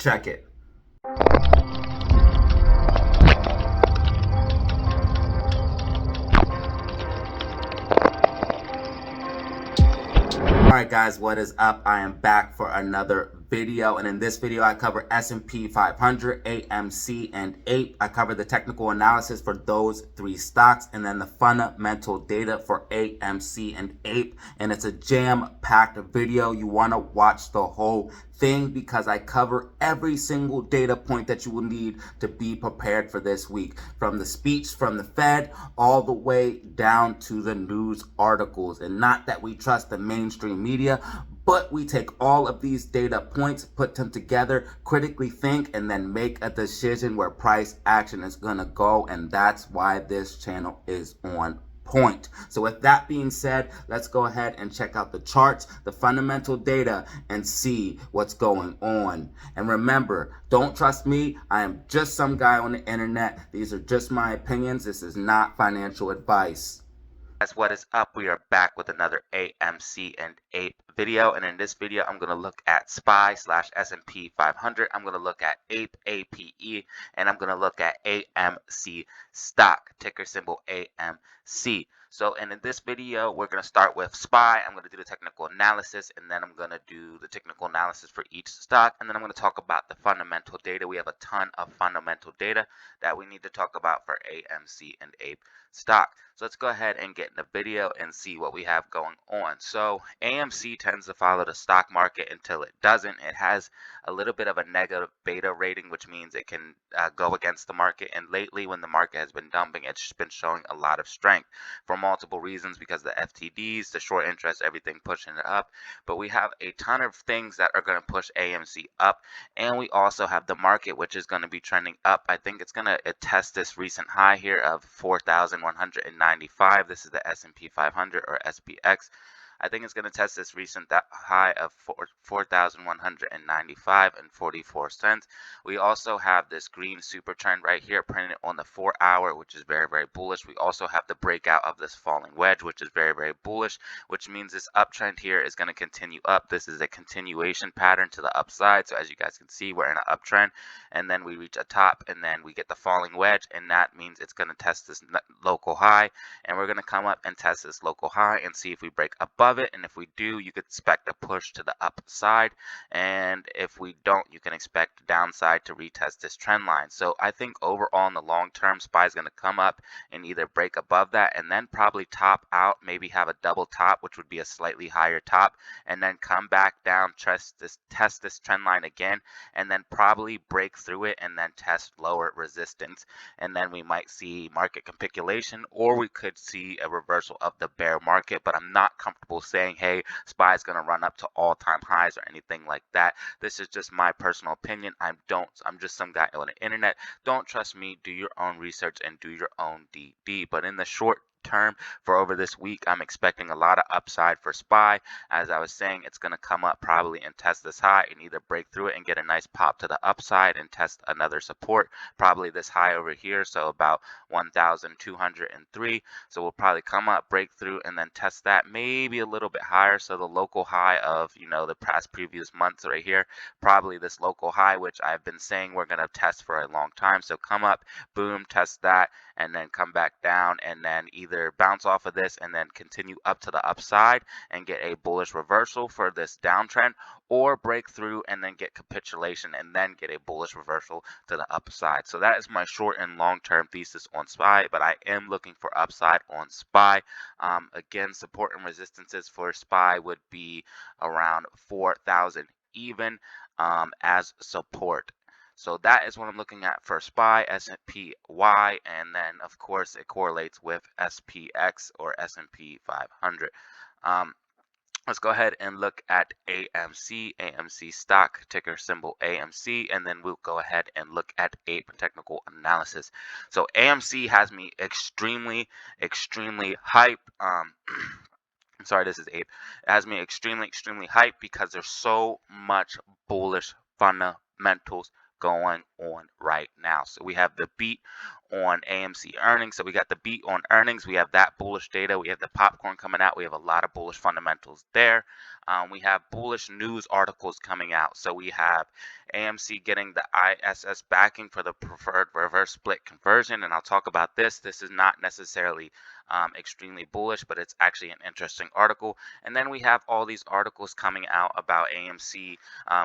Check it. Alright guys, what is up? I am back for another video, and in this video I cover S&P 500, AMC, and APE. I cover the technical analysis for those three stocks and then the fundamental data for AMC and APE, and it's a jam-packed video. You want to watch the whole thing because I cover every single data point that you will need to be prepared for this week, from the speech from the Fed all the way down to the news articles. And not that we trust the mainstream media, but we take all of these data points, put them together, critically think, and then make a decision where price action is going to go. And that's why this channel is on point. So with that being said, let's go ahead and check out the charts, the fundamental data, and see what's going on. And remember, don't trust me. I am just some guy on the internet. These are just my opinions. This is not financial advice. Guys, what is up? We are back with another AMC and APE video, and in this video I'm going to look at SPY / S&P 500. I'm going to look at APE, APE, and I'm going to look at AMC stock, ticker symbol AMC. So, and in this video, we're going to start with SPY. I'm going to do the technical analysis, and then I'm going to do the technical analysis for each stock, and then I'm going to talk about the fundamental data. We have a ton of fundamental data that we need to talk about for AMC and APE stock. So let's go ahead and get in the video and see what we have going on. So AMC tends to follow the stock market until it doesn't. It has a little bit of a negative beta rating, which means it can go against the market. And lately, when the market has been dumping, it's been showing a lot of strength for multiple reasons, because the FTDs, the short interest, everything pushing it up. But we have a ton of things that are going to push AMC up. And we also have the market, which is going to be trending up. I think it's going to test this recent high here of 4,195. This is the S&P 500 or SPX. I think it's going to test this recent high of 4,195 and 44 cents. We also have this green super trend right here printed on the 4-hour, which is very, very bullish. We also have the breakout of this falling wedge, which is very, very bullish, which means this uptrend here is going to continue up. This is a continuation pattern to the upside. So as you guys can see, we're in an uptrend, and then we reach a top, and then we get the falling wedge, and that means it's going to test this local high, and we're going to come up and test this local high and see if we break above it. And if we do, you could expect a push to the upside, and if we don't, you can expect downside to retest this trend line. So I think overall in the long term, SPY is going to come up and either break above that and then probably top out, maybe have a double top, which would be a slightly higher top, and then come back down, test this trend line again, and then probably break through it and then test lower resistance, and then we might see market capitulation, or we could see a reversal of the bear market. But I'm not comfortable saying, hey, SPY is going to run up to all-time highs or anything like that. This is just my personal opinion. I'm just some guy on the internet. Don't trust me. Do your own research and do your own DD. But in the short term, for over this week, I'm expecting a lot of upside for SPY. As I was saying, it's going to come up probably and test this high and either break through it and get a nice pop to the upside and test another support, probably this high over here, so about 1,203. So we'll probably come up, break through, and then test that maybe a little bit higher. So the local high of, the past previous months right here, probably this local high, which I've been saying we're going to test for a long time. So come up, boom, test that, and then come back down, and then either bounce off of this and then continue up to the upside and get a bullish reversal for this downtrend, or break through and then get capitulation and then get a bullish reversal to the upside. So that is my short and long-term thesis on SPY, but I am looking for upside on SPY. Again, support and resistances for SPY would be around 4,000 even as support. So that is what I'm looking at for SPY, SPY, and then of course it correlates with SPX or S&P 500. Let's go ahead and look at AMC stock, ticker symbol AMC, and then we'll go ahead and look at APE technical analysis. So AMC has me extremely hyped. Sorry, this is APE. It has me extremely hyped because there's so much bullish fundamentals going on right now. So we have the beat on AMC earnings. So we got the beat on earnings. We have that bullish data. We have the popcorn coming out. We have a lot of bullish fundamentals there. We have bullish news articles coming out. So we have AMC getting the ISS backing for the preferred reverse split conversion. And I'll talk about this. This is not necessarily extremely bullish, but it's actually an interesting article. And then we have all these articles coming out about AMC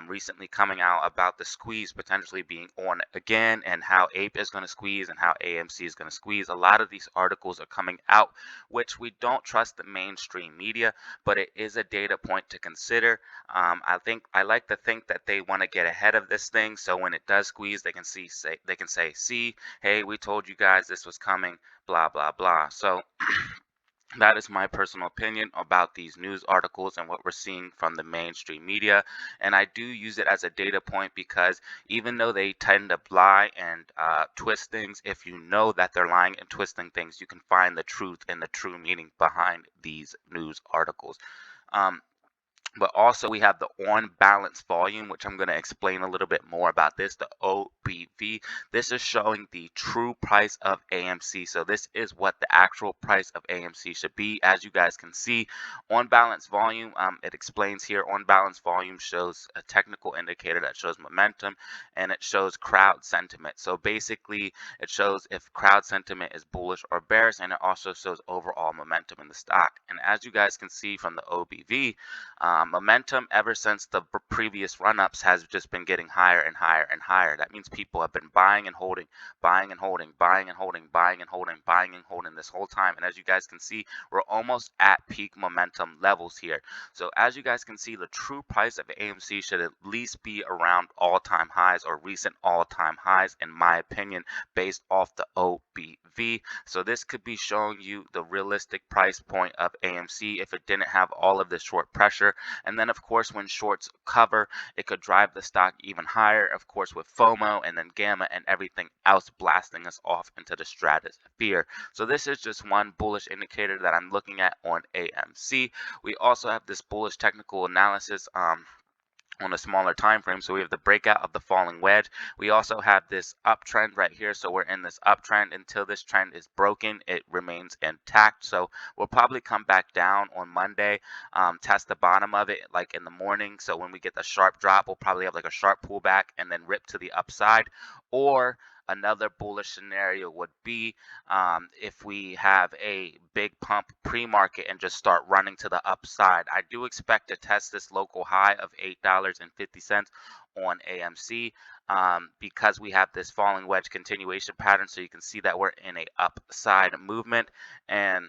recently coming out about the squeeze potentially being on again, and how APE is going to squeeze and how AMC is going to squeeze. A lot of these articles are coming out, which we don't trust the mainstream media, but it is a data point to consider. I like to think that they want to get ahead of this thing, so when it does squeeze, they can say, see, hey, we told you guys this was coming, blah blah blah. So that is my personal opinion about these news articles and what we're seeing from the mainstream media. And I do use it as a data point because even though they tend to lie and twist things, if you know that they're lying and twisting things, you can find the truth and the true meaning behind these news articles. But also we have the on balance volume, which I'm going to explain a little bit more about this, the OBV. This is showing the true price of AMC. So this is what the actual price of AMC should be. As you guys can see, on balance volume, it explains here, on balance volume shows a technical indicator that shows momentum, and it shows crowd sentiment. So basically it shows if crowd sentiment is bullish or bearish, and it also shows overall momentum in the stock. And as you guys can see from the OBV, momentum ever since the previous run-ups has just been getting higher and higher and higher. That means people have been buying and holding, buying and holding, buying and holding, buying and holding, buying and holding this whole time. And as you guys can see, we're almost at peak momentum levels here. So as you guys can see, the true price of AMC should at least be around all-time highs or recent all-time highs, in my opinion, based off the OBV. So this could be showing you the realistic price point of AMC if it didn't have all of this short pressure. And then, of course, when shorts cover, it could drive the stock even higher, of course, with FOMO and then gamma and everything else blasting us off into the stratosphere. So this is just one bullish indicator that I'm looking at on AMC. We also have this bullish technical analysis on a smaller time frame. So we have the breakout of the falling wedge. We also have this uptrend right here. So we're in this uptrend until this trend is broken. It remains intact. So we'll probably come back down on Monday, test the bottom of it like in the morning. So when we get the sharp drop, we'll probably have like a sharp pullback and then rip to the upside. Or another bullish scenario would be if we have a big pump pre-market and just start running to the upside. I do expect to test this local high of $8.50 on AMC because we have this falling wedge continuation pattern. So you can see that we're in a upside movement, and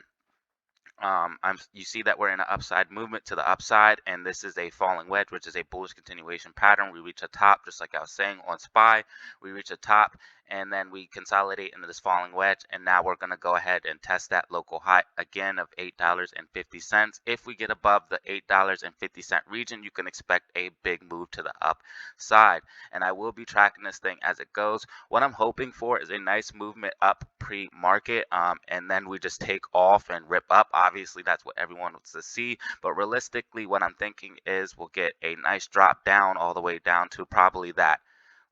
you see that we're in an upside movement to the upside, and this is a falling wedge, which is a bullish continuation pattern. We reach a top, just like I was saying on SPY. We reach a top, and then we consolidate into this falling wedge, and now we're going to go ahead and test that local high again of $8.50. If we get above the $8.50 region, you can expect a big move to the upside, and I will be tracking this thing as it goes. What I'm hoping for is a nice movement up pre-market, and then we just take off and rip up. Obviously, that's what everyone wants to see, but realistically, what I'm thinking is we'll get a nice drop down all the way down to probably that.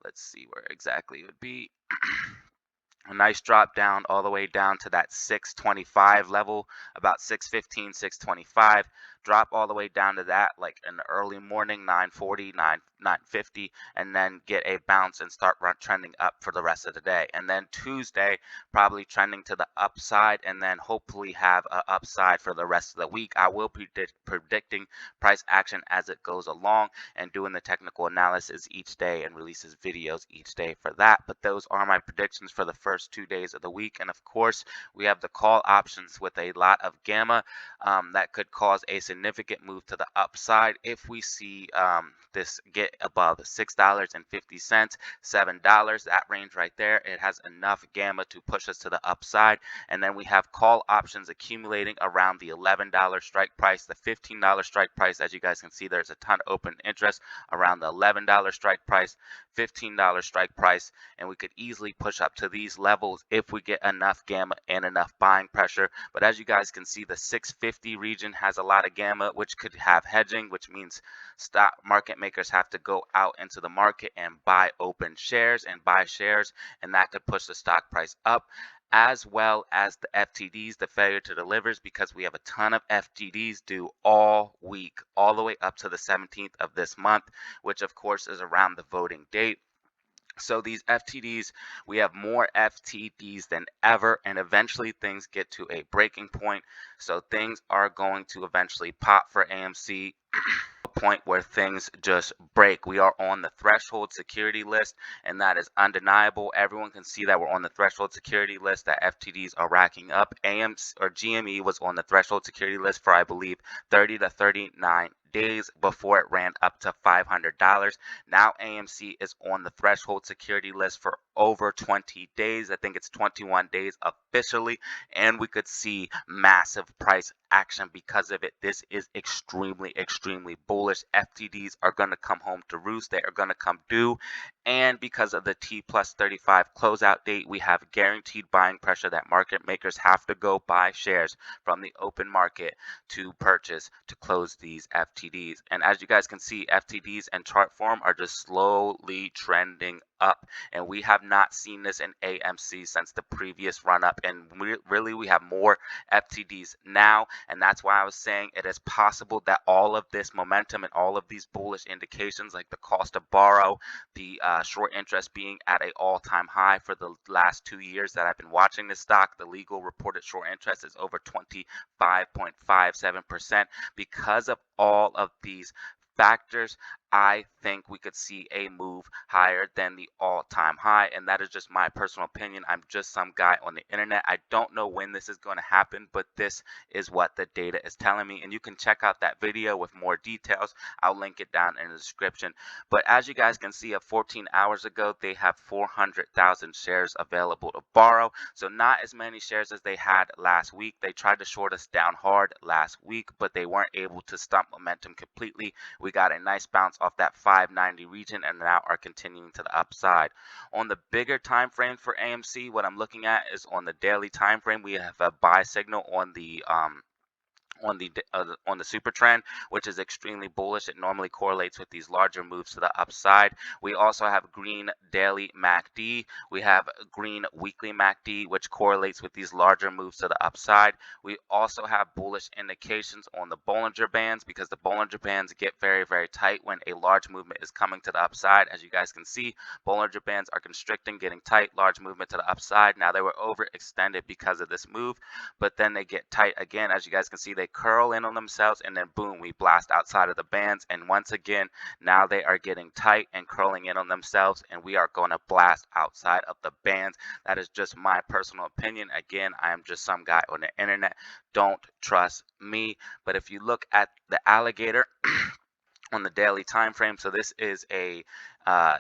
Let's see where exactly it would be. A nice drop down all the way down to that 625 level, about 615, 625. Drop all the way down to that like in the early morning, 940, 950, and then get a bounce and start trending up for the rest of the day. And then Tuesday, probably trending to the upside, and then hopefully have an upside for the rest of the week. I will be predicting price action as it goes along and doing the technical analysis each day and releases videos each day for that. But those are my predictions for the first 2 days of the week. And of course, we have the call options with a lot of gamma that could cause a significant move to the upside if we see this get above $6.50, $7, that range right there. It has enough gamma to push us to the upside. And then we have call options accumulating around the $11 strike price, the $15 strike price. As you guys can see, there's a ton of open interest around the $11 strike price, $15 strike price, and we could easily push up to these levels if we get enough gamma and enough buying pressure. But as you guys can see, the 650 region has a lot of gamma gamma, which could have hedging, which means stock market makers have to go out into the market and buy open shares and buy shares, and that could push the stock price up, as well as the FTDs, the failure to delivers, because we have a ton of FTDs due all week, all the way up to the 17th of this month, which of course is around the voting date. So these FTDs, we have more FTDs than ever, and eventually things get to a breaking point. So things are going to eventually pop for AMC, point where things just break. We are on the threshold security list, and that is undeniable. Everyone can see that we're on the threshold security list, that FTDs are racking up. AMC or GME was on the threshold security list for, I believe, 30 to 39 days before it ran up to $500. Now AMC is on the threshold security list for over 20 days. I think it's 21 days officially, and we could see massive price action because of it. This is extremely, extremely bullish. FTDs are going to come home to roost. They are going to come due. And because of the T plus 35 closeout date, we have guaranteed buying pressure that market makers have to go buy shares from the open market to purchase to close these FTDs. And as you guys can see, FTDs and chart form are just slowly trending up, and we have not seen this in AMC since the previous run up, and really we have more FTDs now, and that's why I was saying it is possible that all of this momentum and all of these bullish indications, like the cost to borrow, the short interest being at an all-time high for the last 2 years that I've been watching this stock, the legal reported short interest is over 25.57%. Because of all of these factors, I think we could see a move higher than the all-time high, and that is just my personal opinion. I'm just some guy on the internet. I don't know when this is going to happen, but this is what the data is telling me, and you can check out that video with more details. I'll link it down in the description. But as you guys can see, 14 hours ago, they have 400,000 shares available to borrow, so not as many shares as they had last week. They tried to short us down hard last week, but they weren't able to stop momentum completely. We got a nice bounce off that 590 region and now are continuing to the upside. On the bigger time frame for AMC, what I'm looking at is on the daily time frame, we have a buy signal on the super trend, which is extremely bullish. It normally correlates with these larger moves to the upside. We also have green daily MACD. We have green weekly MACD, which correlates with these larger moves to the upside. We also have bullish indications on the Bollinger Bands, because the Bollinger Bands get very, very tight when a large movement is coming to the upside. As you guys can see, Bollinger Bands are constricting, getting tight, large movement to the upside. Now they were overextended because of this move, but then they get tight again. As you guys can see, they curl in on themselves, and then boom, we blast outside of the bands, and once again now they are getting tight and curling in on themselves, and we are going to blast outside of the bands. That is just my personal opinion. Again, I am just some guy on the internet. Don't trust me. But if you look at the alligator on the daily time frame, so this is a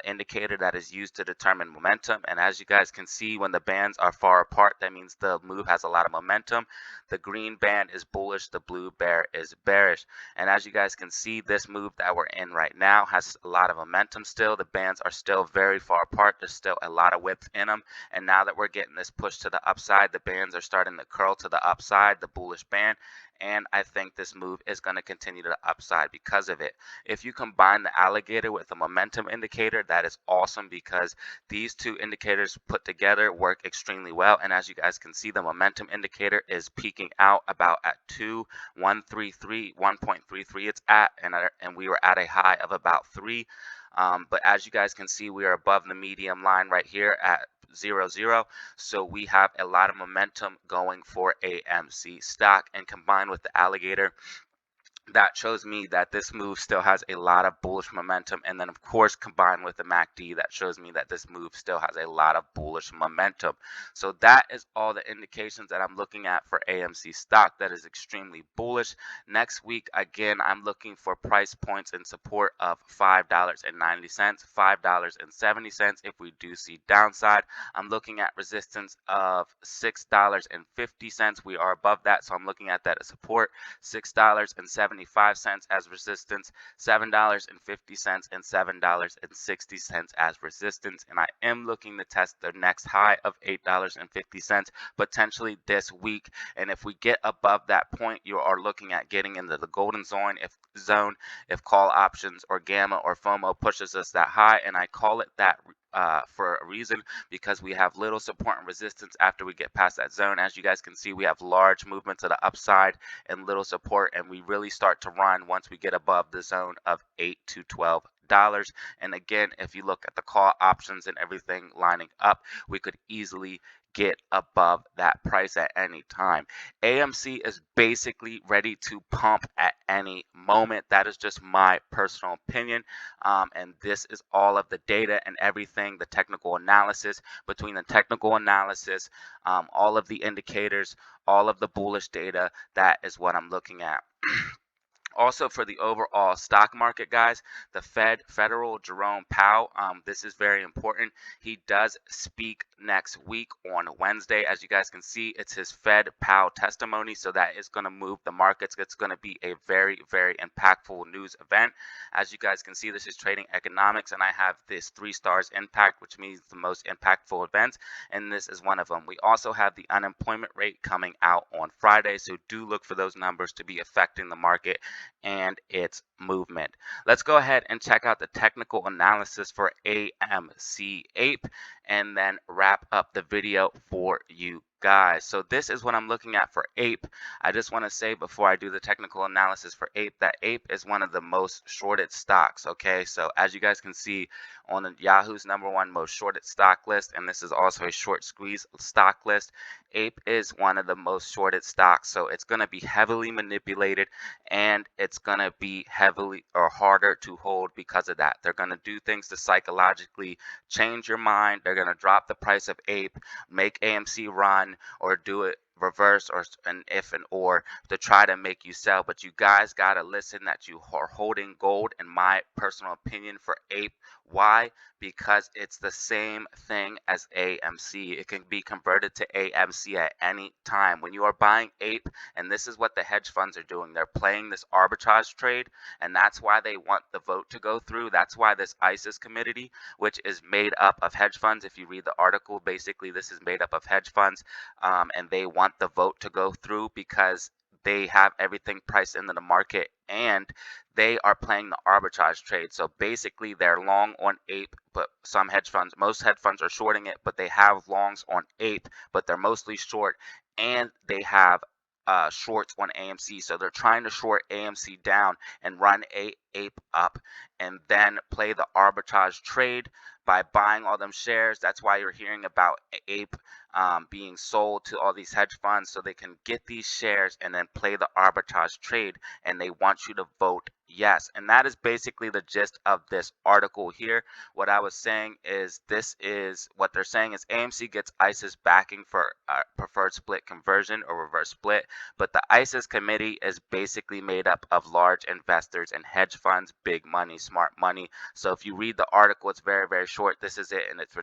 indicator that is used to determine momentum, and as you guys can see, when the bands are far apart, that means the move has a lot of momentum. The green band is bullish, the blue bar is bearish, and as you guys can see, this move that we're in right now has a lot of momentum still. The bands are still very far apart. There's still a lot of width in them, and now that we're getting this push to the upside, the bands are starting to curl to the upside, the bullish band, and I think this move is going to continue to the upside because of it. If you combine the alligator with a momentum indicator, that is awesome, because these two indicators put together work extremely well. And as you guys can see, the momentum indicator is peaking out about at 1.33 it's at, and we were at a high of about 3. But as you guys can see, we are above the medium line right here at 0.0, so we have a lot of momentum going for AMC stock, and combined with the alligator, that shows me that this move still has a lot of bullish momentum. And then of course, combined with the MACD, that shows me that this move still has a lot of bullish momentum. So that is all the indications that I'm looking at for AMC stock that is extremely bullish. Next week, again, I'm looking for price points in support of $5.90, $5.70 if we do see downside. I'm looking at resistance of $6.50. We are above that, so I'm looking at that as support, $6.70. $7.75 as resistance, $7.50 and $7.60 as resistance. And I am looking to test the next high of $8.50 potentially this week. And if we get above that point, you are looking at getting into the golden zone if call options or gamma or FOMO pushes us that high. And I call it that for a reason, because we have little support and resistance after we get past that zone. As you guys can see, we have large movement to the upside and little support, and we really start to run once we get above the zone of $8 to $12. And again, if you look at the call options and everything lining up, we could easily get above that price at any time. AMC is basically ready to pump at any moment. That is just my personal opinion. And this is all of the data and everything, the technical analysis. Between the technical analysis, all of the indicators, all of the bullish data, that is what I'm looking at. Also, for the overall stock market, guys, the Federal Jerome Powell, this is very important. He does speak next week on Wednesday. As you guys can see, it's his Fed Powell testimony, so that is going to move the markets. It's going to be a very, very impactful news event. As you guys can see, this is Trading Economics, and I have this 3 stars impact, which means the most impactful events, and this is one of them. We also have the unemployment rate coming out on Friday, so do look for those numbers to be affecting the market and its movement. Let's go ahead and check out the technical analysis for AMC APE and then wrap up the video for you guys. So this is what I'm looking at for APE. I just want to say before I do the technical analysis for APE that APE is one of the most shorted stocks. Okay, so as you guys can see on the Yahoo's #1 most shorted stock list, and this is also a short squeeze stock list, APE is one of the most shorted stocks. So it's going to be heavily manipulated, and it's going to be heavily or harder to hold because of that. They're going to do things to psychologically change your mind. They're going to drop the price of APE, make AMC run, or do it reverse or an if and or to try to make you sell. But you guys got to listen that you are holding gold, in my personal opinion, for APE. Why? Because it's the same thing as AMC. It can be converted to AMC at any time. When you are buying APE, and this is what the hedge funds are doing, they're playing this arbitrage trade, and that's why they want the vote to go through. That's why this ISIS committee, which is made up of hedge funds, if you read the article, basically this is made up of hedge funds, and they want the vote to go through because they have everything priced into the market, and they are playing the arbitrage trade. So basically they're long on APE, but most hedge funds are shorting it, but they have longs on APE, but they're mostly short, and they have shorts on AMC. So they're trying to short AMC down and run APE up, and then play the arbitrage trade by buying all them shares. That's why you're hearing about APE being sold to all these hedge funds, so they can get these shares and then play the arbitrage trade, and they want you to vote yes. And that is basically the gist of this article here. What I was saying is, this is what they're saying is AMC gets ISIS backing for preferred split conversion or reverse split, but the ISIS committee is basically made up of large investors and hedge funds, big money, smart money. So if you read the article, it's very, very short. This is it in its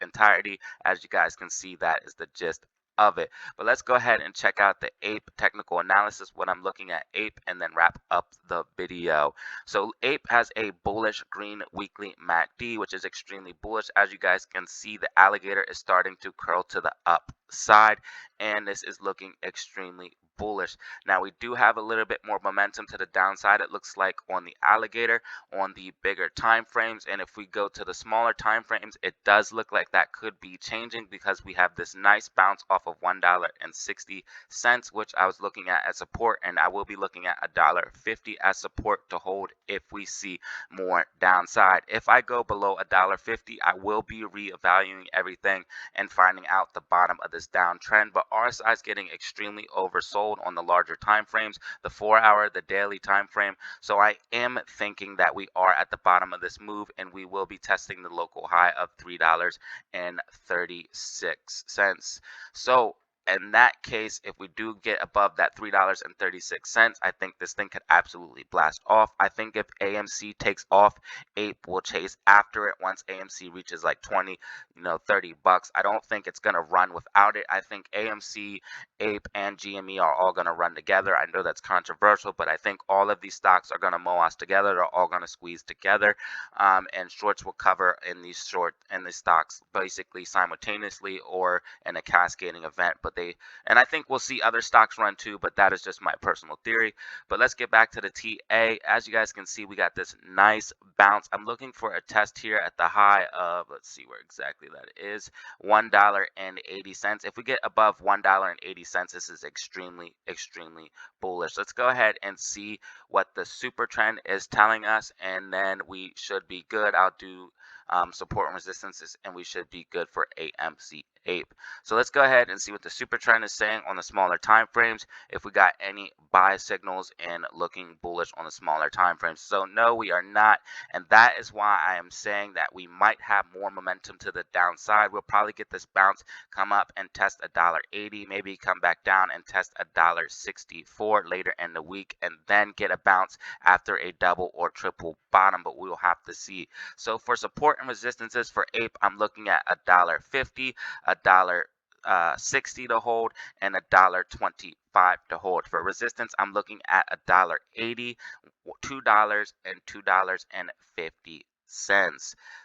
entirety. As you guys can see, that is the gist of it. But let's go ahead and check out the APE technical analysis when I'm looking at APE, and then wrap up the video. So APE has a bullish green weekly MACD, which is extremely bullish. As you guys can see, the alligator is starting to curl to the upside, and this is looking extremely bullish. Now we do have a little bit more momentum to the downside, it looks like, on the alligator on the bigger time frames. And if we go to the smaller time frames, it does look like that could be changing, because we have this nice bounce off of $1.60, which I was looking at as support, and I will be looking at $1.50 as support to hold if we see more downside. If I go below $1.50, I will be reevaluating everything and finding out the bottom of this downtrend. But RSI is getting extremely oversold on the larger time frames, the 4-hour, the daily time frame. So I am thinking that we are at the bottom of this move, and we will be testing the local high of $3.36. So in that case, if we do get above that $3.36, I think this thing could absolutely blast off. I think if AMC takes off, APE will chase after it once AMC reaches like 20, $30. I don't think it's gonna run without it. I think AMC, APE, and GME are all gonna run together. I know that's controversial, but I think all of these stocks are gonna MOAS together. They're all gonna squeeze together, and shorts will cover in these stocks basically simultaneously or in a cascading event. And I think we'll see other stocks run too, but that is just my personal theory. But let's get back to the TA. As you guys can see, we got this nice bounce. I'm looking for a test here at the high of, let's see where exactly that is, $1.80. If we get above $1.80, this is extremely, extremely bullish. Let's go ahead and see what the super trend is telling us, and then we should be good. I'll do support and resistances, and we should be good for AMC APE. So let's go ahead and see what the super trend is saying on the smaller time frames, if we got any buy signals and looking bullish on the smaller time frames. So no, we are not, and that is why I am saying that we might have more momentum to the downside. We'll probably get this bounce, come up and test $1.80, maybe come back down and test $1.64 later in the week, and then get a bounce after a double or triple bottom, but we will have to see. So for support and resistances for APE, I'm looking at $1.50, $1.60 to hold, and $1.25 to hold. For resistance, I'm looking at $1.80, $2, and $2.50.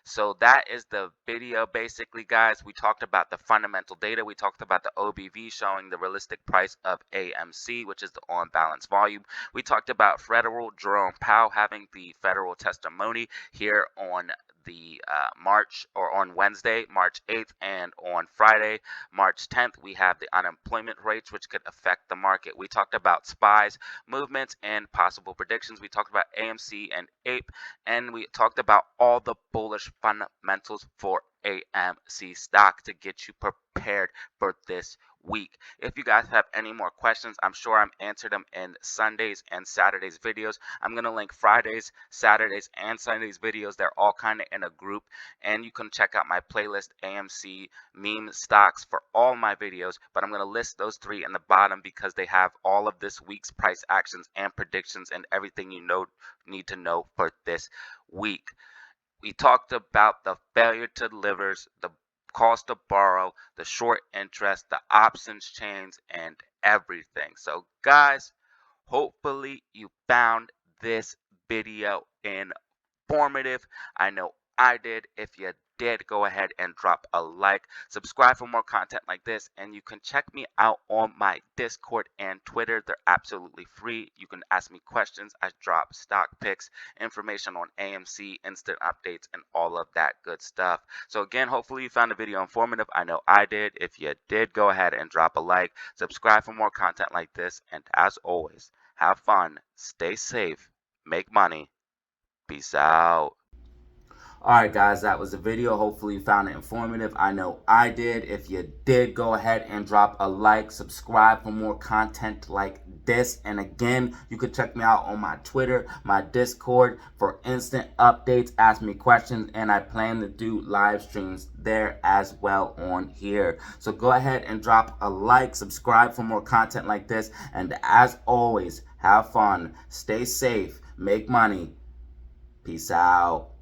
So that is the video basically, guys. We talked about the fundamental data. We talked about the OBV showing the realistic price of AMC, which is the on balance volume. We talked about Federal Jerome Powell having the federal testimony here on the on Wednesday, March 8th, and on Friday, March 10th, we have the unemployment rates, which could affect the market. We talked about SPY's movements and possible predictions. We talked about AMC and APE, and we talked about all the bullish fundamentals for AMC stock to get you prepared for this week. If you guys have any more questions, I'm sure I'm answered them in Sundays and Saturdays videos. I'm going to link Fridays, Saturdays, and Sundays videos. They're all kind of in a group, and you can check out my playlist, AMC meme stocks, for all my videos, but I'm going to list those three in the bottom because they have all of this week's price actions and predictions and everything you need to know for this week. We talked about the failure to deliver, the cost to borrow, the short interest, the options chains, and everything. So guys, hopefully you found this video informative. I know I did. If you did, go ahead and drop a like, subscribe for more content like this, and you can check me out on my Discord and Twitter. They're absolutely free. You can ask me questions. I drop stock picks, information on AMC, instant updates, and all of that good stuff. So again, hopefully you found the video informative. I know I did. If you did, go ahead and drop a like, subscribe for more content like this, and as always, have fun, stay safe, make money. Peace out. Alright guys, that was the video. Hopefully you found it informative. I know I did. If you did, go ahead and drop a like, subscribe for more content like this. And again, you can check me out on my Twitter, my Discord for instant updates, ask me questions, and I plan to do live streams there as well on here. So go ahead and drop a like, subscribe for more content like this, and as always, have fun, stay safe, make money. Peace out.